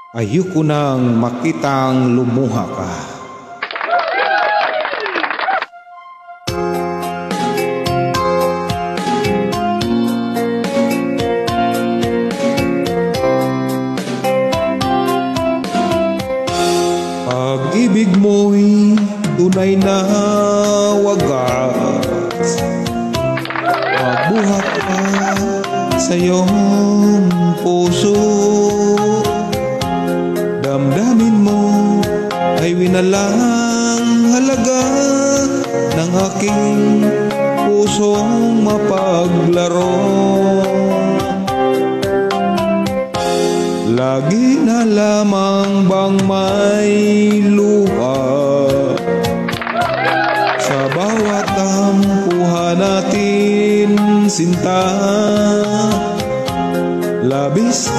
Ayoko nang makitang lumuha ka. Pag-ibig mo'y tunay na wagas, magbuhat ka sa iyong puso. Damdamin mo ay winalang halaga ng aking pusong mapaglaro. Lagi na lamang bang may luha sa bawat tampuhan natin, sinta? Labis